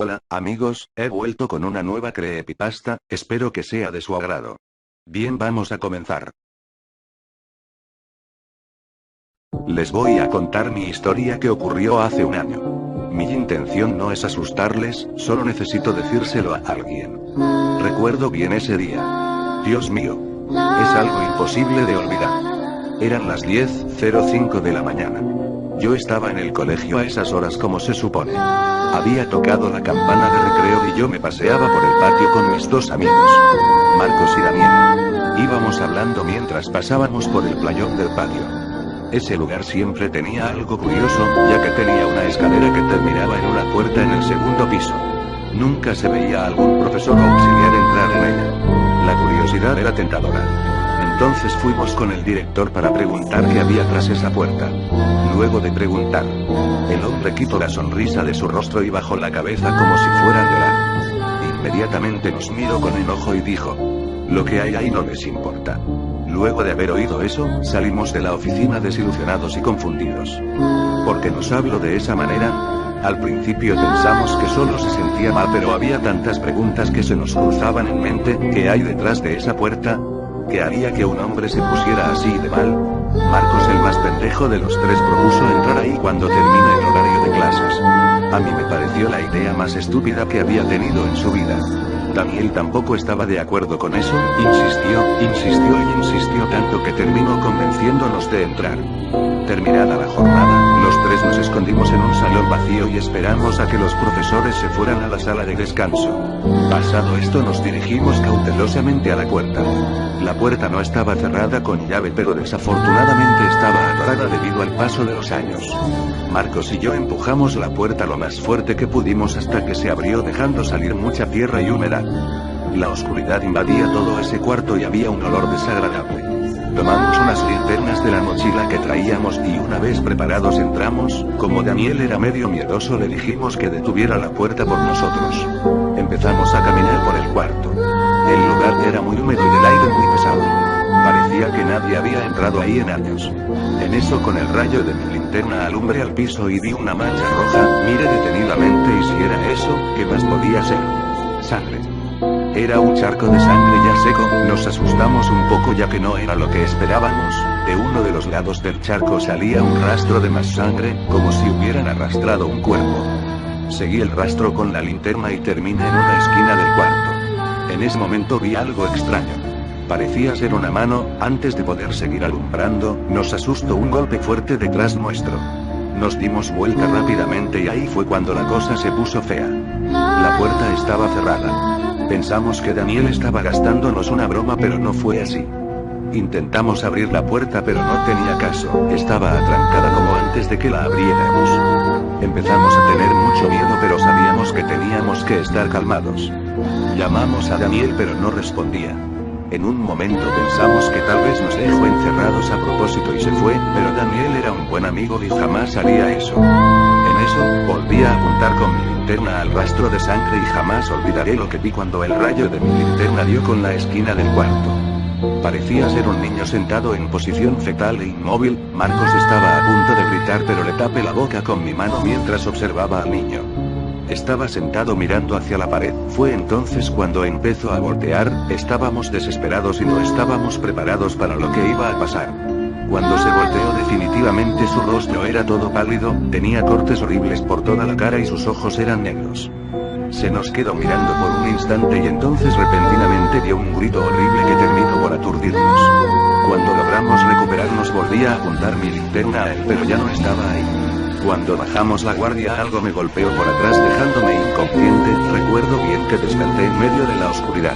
Hola, amigos, he vuelto con una nueva creepypasta, espero que sea de su agrado. Bien, vamos a comenzar. Les voy a contar mi historia que ocurrió hace un año. Mi intención no es asustarles, solo necesito decírselo a alguien. Recuerdo bien ese día. Dios mío. Es algo imposible de olvidar. Eran las 10:05 de la mañana. Yo estaba en el colegio a esas horas como se supone. Había tocado la campana de recreo y yo me paseaba por el patio con mis dos amigos, Marcos y Daniel. Íbamos hablando mientras pasábamos por el playón del patio. Ese lugar siempre tenía algo curioso, ya que tenía una escalera que terminaba en una puerta en el segundo piso. Nunca se veía a algún profesor o auxiliar entrar en ella. La curiosidad era tentadora. Entonces fuimos con el director para preguntar qué había tras esa puerta. Luego de preguntar, el hombre quitó la sonrisa de su rostro y bajó la cabeza como si fuera a llorar. Inmediatamente nos miró con enojo y dijo: "Lo que hay ahí no les importa". Luego de haber oído eso, salimos de la oficina desilusionados y confundidos. ¿Por qué nos habló de esa manera? Al principio pensamos que solo se sentía mal, pero había tantas preguntas que se nos cruzaban en mente. ¿Qué hay detrás de esa puerta? ¿Qué haría que un hombre se pusiera así de mal? Marcos, el más pendejo de los tres, propuso entrar ahí cuando termine el horario de clases. A mí me pareció la idea más estúpida que había tenido en su vida. Daniel tampoco estaba de acuerdo con eso, insistió tanto que terminó convenciéndonos de entrar. Terminada la jornada, los tres nos escondimos en un salón vacío y esperamos a que los profesores se fueran a la sala de descanso. Pasado esto, nos dirigimos cautelosamente a la puerta. La puerta no estaba cerrada con llave, pero desafortunadamente estaba atorada debido al paso de los años. Marcos y yo empujamos la puerta lo más fuerte que pudimos hasta que se abrió, dejando salir mucha tierra y humedad. La oscuridad invadía todo ese cuarto y había un olor desagradable. Tomamos unas linternas de la mochila que traíamos y una vez preparados entramos. Como Daniel era medio miedoso, le dijimos que detuviera la puerta por nosotros. Empezamos a caminar por el cuarto. El lugar era muy húmedo y del aire muy pesado. Parecía que nadie había entrado ahí en años. En eso, con el rayo de mi linterna alumbré al piso y vi una mancha roja. Miré detenidamente y si era eso, ¿qué más podía ser? Sangre. Era un charco de sangre ya seco. Nos asustamos un poco ya que no era lo que esperábamos. De uno de los lados del charco salía un rastro de más sangre, como si hubieran arrastrado un cuerpo. Seguí el rastro con la linterna y terminé en una esquina del cuarto. En ese momento vi algo extraño. Parecía ser una mano. Antes de poder seguir alumbrando, nos asustó un golpe fuerte detrás nuestro. Nos dimos vuelta rápidamente y ahí fue cuando la cosa se puso fea. La puerta estaba cerrada. Pensamos que Daniel estaba gastándonos una broma, pero no fue así. Intentamos abrir la puerta pero no tenía caso, estaba atrancada como antes de que la abriéramos. Empezamos a tener mucho miedo, pero sabíamos que teníamos que estar calmados. Llamamos a Daniel pero no respondía. En un momento pensamos que tal vez nos dejó encerrados a propósito y se fue, pero Daniel era un buen amigo y jamás haría eso. En eso, volví a apuntar con mi linterna al rastro de sangre y jamás olvidaré lo que vi cuando el rayo de mi linterna dio con la esquina del cuarto. Parecía ser un niño sentado en posición fetal e inmóvil. Marcos estaba a punto de gritar, pero le tapé la boca con mi mano mientras observaba al niño. Estaba sentado mirando hacia la pared. Fue entonces cuando empezó a voltear. Estábamos desesperados y no estábamos preparados para lo que iba a pasar. Cuando se volteó, definitivamente su rostro era todo pálido, tenía cortes horribles por toda la cara y sus ojos eran negros. Se nos quedó mirando por un instante y entonces repentinamente dio un grito horrible que terminó por aturdirnos. Cuando logramos recuperarnos, volví a apuntar mi linterna a él, pero ya no estaba ahí. Cuando bajamos la guardia, algo me golpeó por atrás dejándome inconsciente. Recuerdo bien que desperté en medio de la oscuridad.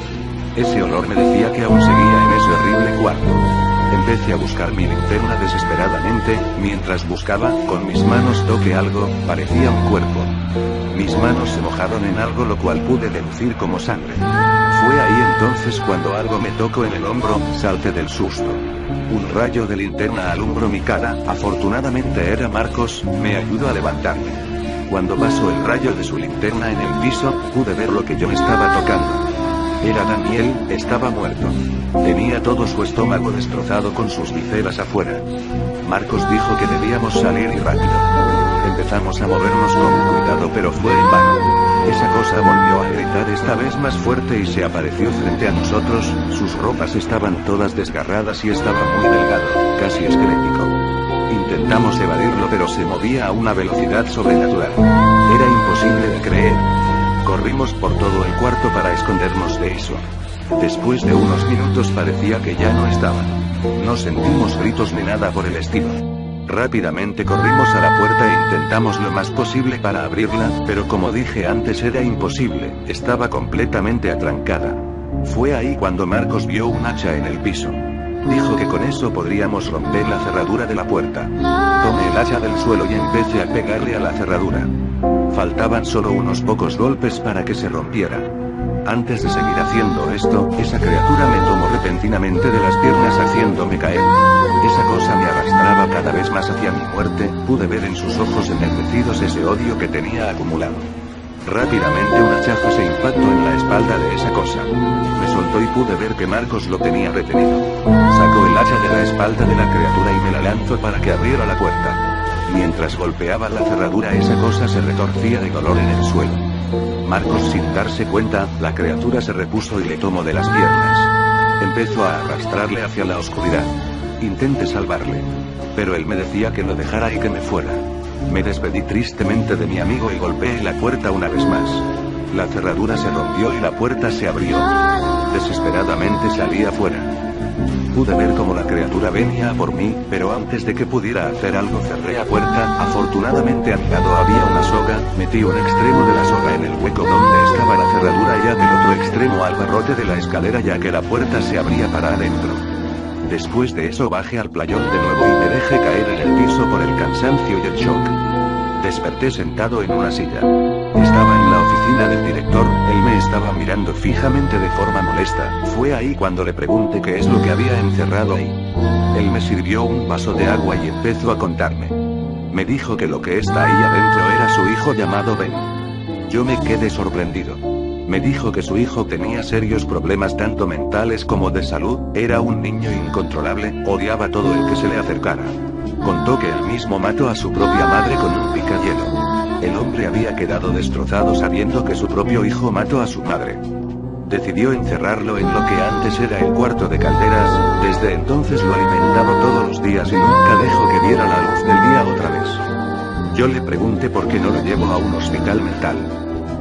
Ese olor me decía que aún seguía en ese horrible cuarto. Empecé a buscar mi linterna desesperadamente. Mientras buscaba, con mis manos toqué algo, parecía un cuerpo. Mis manos se mojaron en algo, lo cual pude deducir como sangre. Fue ahí entonces cuando algo me tocó en el hombro, salté del susto. Un rayo de linterna alumbró mi cara, afortunadamente era Marcos, me ayudó a levantarme. Cuando pasó el rayo de su linterna en el piso, pude ver lo que yo estaba tocando. Era Daniel, estaba muerto. Tenía todo su estómago destrozado con sus vísceras afuera. Marcos dijo que debíamos salir y rápido. Empezamos a movernos con cuidado, pero fue en vano. Esa cosa volvió a gritar esta vez más fuerte y se apareció frente a nosotros. Sus ropas estaban todas desgarradas y estaba muy delgado, casi esquelético. Intentamos evadirlo pero se movía a una velocidad sobrenatural. Era imposible de creer. Corrimos por todo el cuarto para escondernos de eso. Después de unos minutos parecía que ya no estaban. No sentimos gritos ni nada por el estilo. Rápidamente corrimos a la puerta e intentamos lo más posible para abrirla, pero como dije antes era imposible, estaba completamente atrancada. Fue ahí cuando Marcos vio un hacha en el piso. Dijo que con eso podríamos romper la cerradura de la puerta. Tomé el hacha del suelo y empecé a pegarle a la cerradura. Faltaban solo unos pocos golpes para que se rompiera. Antes de seguir haciendo esto, esa criatura me tomó repentinamente de las piernas haciéndome caer. Esa cosa me arrastraba cada vez más hacia mi muerte, pude ver en sus ojos ennegrecidos ese odio que tenía acumulado. Rápidamente un hachazo se impactó en la espalda de esa cosa. Me soltó y pude ver que Marcos lo tenía retenido. Sacó el hacha de la espalda de la criatura y me la lanzó para que abriera la puerta. Mientras golpeaba la cerradura esa cosa se retorcía de dolor en el suelo. Marcos sin darse cuenta, la criatura se repuso y le tomó de las piernas. Empezó a arrastrarle hacia la oscuridad. Intenté salvarle. Pero él me decía que lo dejara y que me fuera. Me despedí tristemente de mi amigo y golpeé la puerta una vez más. La cerradura se rompió y la puerta se abrió. Desesperadamente salí afuera. Pude ver cómo la criatura venía a por mí, pero antes de que pudiera hacer algo cerré la puerta. Afortunadamente a mi lado había una soga, metí un extremo de la soga en el hueco donde estaba la cerradura y del otro extremo al barrote de la escalera ya que la puerta se abría para adentro. Después de eso bajé al playón de nuevo y me dejé caer en el piso por el cansancio y el shock. Desperté sentado en una silla. Estaba en la oficina del director, él me estaba mirando fijamente de forma molesta. Fue ahí cuando le pregunté qué es lo que había encerrado ahí. Él me sirvió un vaso de agua y empezó a contarme. Me dijo que lo que está ahí adentro era su hijo llamado Ben. Yo me quedé sorprendido. Me dijo que su hijo tenía serios problemas tanto mentales como de salud, era un niño incontrolable, odiaba todo el que se le acercara. Contó que él mismo mató a su propia madre con un picayelo. El hombre había quedado destrozado sabiendo que su propio hijo mató a su madre. Decidió encerrarlo en lo que antes era el cuarto de calderas, desde entonces lo alimentaba todos los días y nunca dejó que viera la luz del día otra vez. Yo le pregunté por qué no lo llevó a un hospital mental.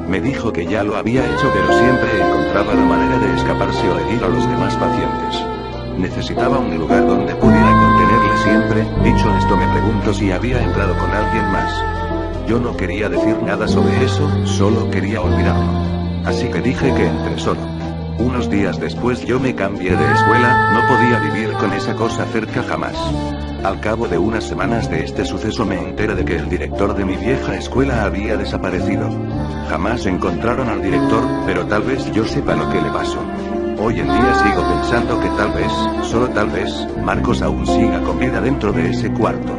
Me dijo que ya lo había hecho pero siempre encontraba la manera de escaparse o herir a los demás pacientes. Necesitaba un lugar donde pudiera contenerle siempre. Dicho esto me pregunto si había entrado con alguien más. Yo no quería decir nada sobre eso, solo quería olvidarlo. Así que dije que entré solo. Unos días después yo me cambié de escuela, no podía vivir con esa cosa cerca jamás. Al cabo de unas semanas de este suceso me enteré de que el director de mi vieja escuela había desaparecido. Jamás encontraron al director, pero tal vez yo sepa lo que le pasó. Hoy en día sigo pensando que tal vez, solo tal vez, Marcos aún siga con vida dentro de ese cuarto.